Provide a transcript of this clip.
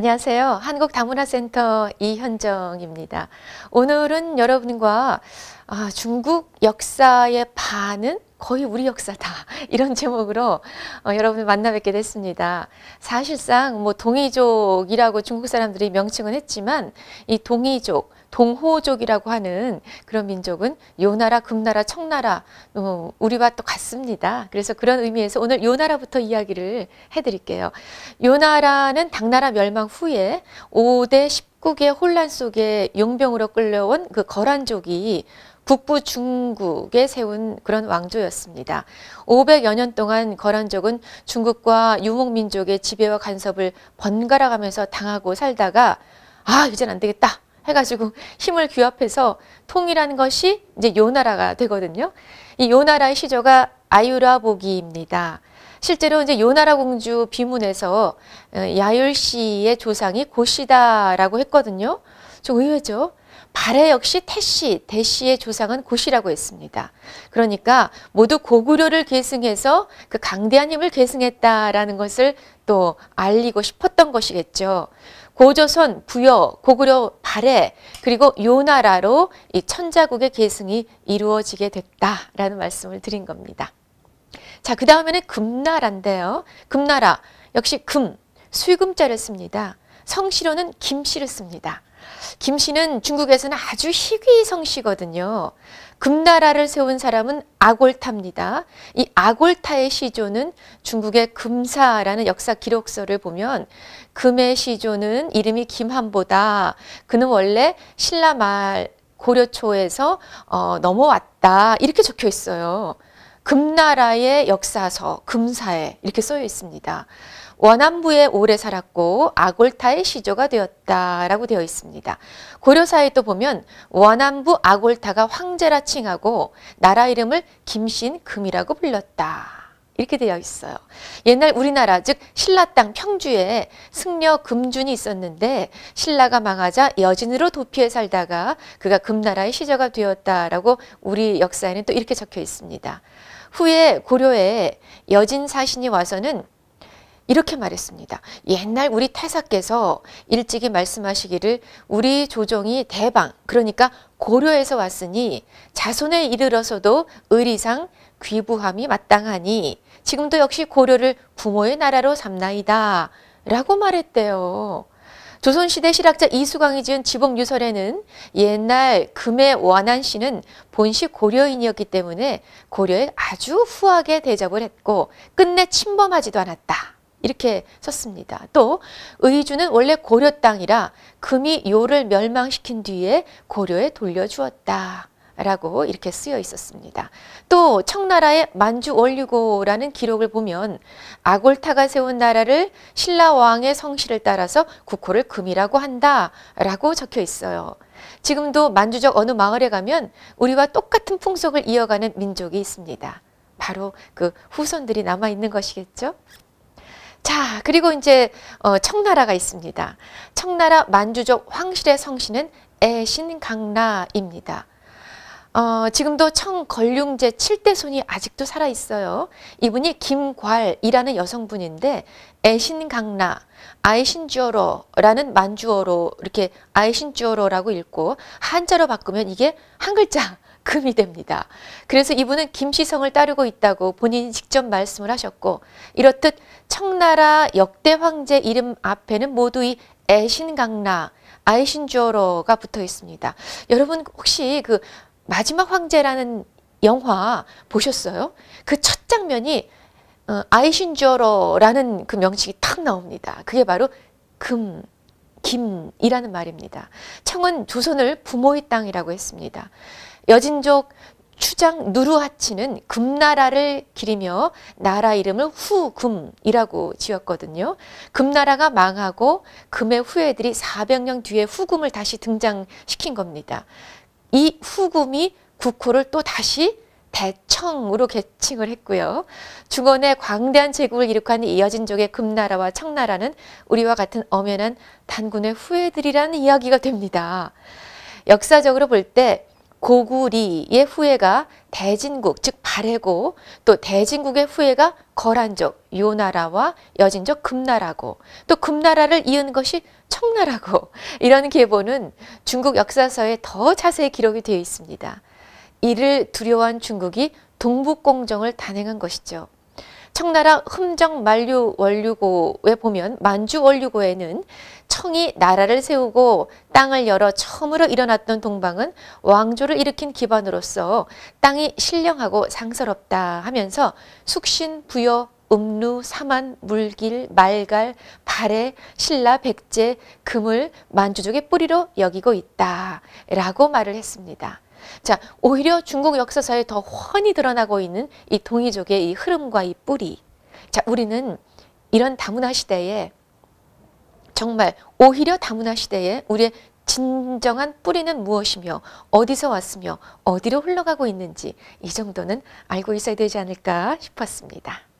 안녕하세요. 한국다문화센터 이현정입니다. 오늘은 여러분과 중국 역사의 반은 거의 우리 역사다. 이런 제목으로 여러분을 만나 뵙게 됐습니다. 사실상 동이족이라고 중국 사람들이 명칭은 했지만 이 동이족, 동호족이라고 하는 그런 민족은 요나라, 금나라, 청나라 우리와 또 같습니다. 그래서 그런 의미에서 오늘 요나라부터 이야기를 해드릴게요. 요나라는 당나라 멸망 후에 5대 19개 혼란 속에 용병으로 끌려온 그 거란족이 북부 중국에 세운 그런 왕조였습니다. 500여 년 동안 거란족은 중국과 유목민족의 지배와 간섭을 번갈아 가면서 당하고 살다가 이젠 안 되겠다 해가지고 힘을 규합해서 통일하는 것이 이제 요나라가 되거든요. 이 요나라의 시조가 아유라보기입니다. 실제로 이제 요나라 공주 비문에서 야율씨의 조상이 고시다라고 했거든요. 좀 의외죠. 발해 역시 태씨, 대씨의 조상은 고시라고 했습니다. 그러니까 모두 고구려를 계승해서 그 강대한 힘을 계승했다라는 것을 또 알리고 싶었던 것이겠죠. 고조선, 부여, 고구려, 발해, 그리고 요나라로 이 천자국의 계승이 이루어지게 됐다라는 말씀을 드린 겁니다. 자, 그 다음에는 금나라인데요. 금나라, 역시 금, 수금자를 씁니다. 성씨로는 김씨를 씁니다. 김씨는 중국에서는 아주 희귀 성씨거든요. 금나라를 세운 사람은 아골타입니다. 이 아골타의 시조는 중국의 금사라는 역사 기록서를 보면 금의 시조는 이름이 김한보다 그는 원래 신라 말 고려 초에서 넘어왔다 이렇게 적혀 있어요. 금나라의 역사서 금사에 이렇게 써여 있습니다. 원안부에 오래 살았고 아골타의 시조가 되었다라고 되어 있습니다. 고려사에 또 보면 원안부 아골타가 황제라 칭하고 나라 이름을 김신금이라고 불렀다. 이렇게 되어 있어요. 옛날 우리나라 즉 신라 땅 평주에 승려 금준이 있었는데 신라가 망하자 여진으로 도피해 살다가 그가 금나라의 시조가 되었다라고 우리 역사에는 또 이렇게 적혀 있습니다. 후에 고려에 여진 사신이 와서는 이렇게 말했습니다. 옛날 우리 태사께서 일찍이 말씀하시기를 우리 조정이 대방 그러니까 고려에서 왔으니 자손에 이르러서도 의리상 귀부함이 마땅하니 지금도 역시 고려를 부모의 나라로 삼나이다 라고 말했대요. 조선시대 실학자 이수광이 지은 지복유설에는 옛날 금의 원안씨는 본시 고려인이었기 때문에 고려에 아주 후하게 대접을 했고 끝내 침범하지도 않았다. 이렇게 썼습니다. 또 의주는 원래 고려 땅이라 금이 요를 멸망시킨 뒤에 고려에 돌려주었다. 라고 이렇게 쓰여 있었습니다. 또 청나라의 만주원류고라는 기록을 보면 아골타가 세운 나라를 신라왕의 성씨를 따라서 국호를 금이라고 한다 라고 적혀 있어요. 지금도 만주적 어느 마을에 가면 우리와 똑같은 풍속을 이어가는 민족이 있습니다. 바로 그 후손들이 남아있는 것이겠죠. 자, 그리고 이제 청나라가 있습니다. 청나라 만주족 황실의 성씨는 애신강라입니다. 지금도 청걸륭제 7대 손이 아직도 살아있어요. 이분이 김괄이라는 여성분인데 애신강라, 아이신주어로라는 만주어로 이렇게 아이신주어로라고 읽고 한자로 바꾸면 이게 한 글자 금이 됩니다. 그래서 이분은 김씨성을 따르고 있다고 본인이 직접 말씀을 하셨고 이렇듯 청나라 역대 황제 이름 앞에는 모두 이 애신강라, 아이신주어로가 붙어 있습니다. 여러분 혹시 그 마지막 황제라는 영화 보셨어요? 그 첫 장면이 아이신주어로라는 그 명칭이 탁 나옵니다. 그게 바로 금, 김이라는 말입니다. 청은 조선을 부모의 땅이라고 했습니다. 여진족 추장 누르하치는 금나라를 기리며 나라 이름을 후금이라고 지었거든요. 금나라가 망하고 금의 후예들이 400년 뒤에 후금을 다시 등장시킨 겁니다. 이 후금이 국호를 또 다시 대청으로 개칭을 했고요. 중원의 광대한 제국을 이룩한 이 여진족의 금나라와 청나라는 우리와 같은 엄연한 단군의 후예들이라는 이야기가 됩니다. 역사적으로 볼 때 고구리의 후예가 대진국, 즉 발해고, 또 대진국의 후예가 거란족, 요나라와 여진족 금나라고, 또 금나라를 이은 것이 청나라고, 이런 계보는 중국 역사서에 더 자세히 기록이 되어 있습니다. 이를 두려워한 중국이 동북공정을 단행한 것이죠. 청나라 흠정 만류 원류고에 보면 만주 원류고에는 청이 나라를 세우고 땅을 열어 처음으로 일어났던 동방은 왕조를 일으킨 기반으로서 땅이 신령하고 상서롭다 하면서 숙신, 부여, 음루, 사만, 물길, 말갈, 발해, 신라, 백제, 금을 만주족의 뿌리로 여기고 있다라고 말을 했습니다. 자, 오히려 중국 역사서에 더 훤히 드러나고 있는 이 동이족의 이 흐름과 이 뿌리. 자, 우리는 이런 다문화 시대에 정말 오히려 다문화 시대에 우리의 진정한 뿌리는 무엇이며 어디서 왔으며 어디로 흘러가고 있는지 이 정도는 알고 있어야 되지 않을까 싶었습니다.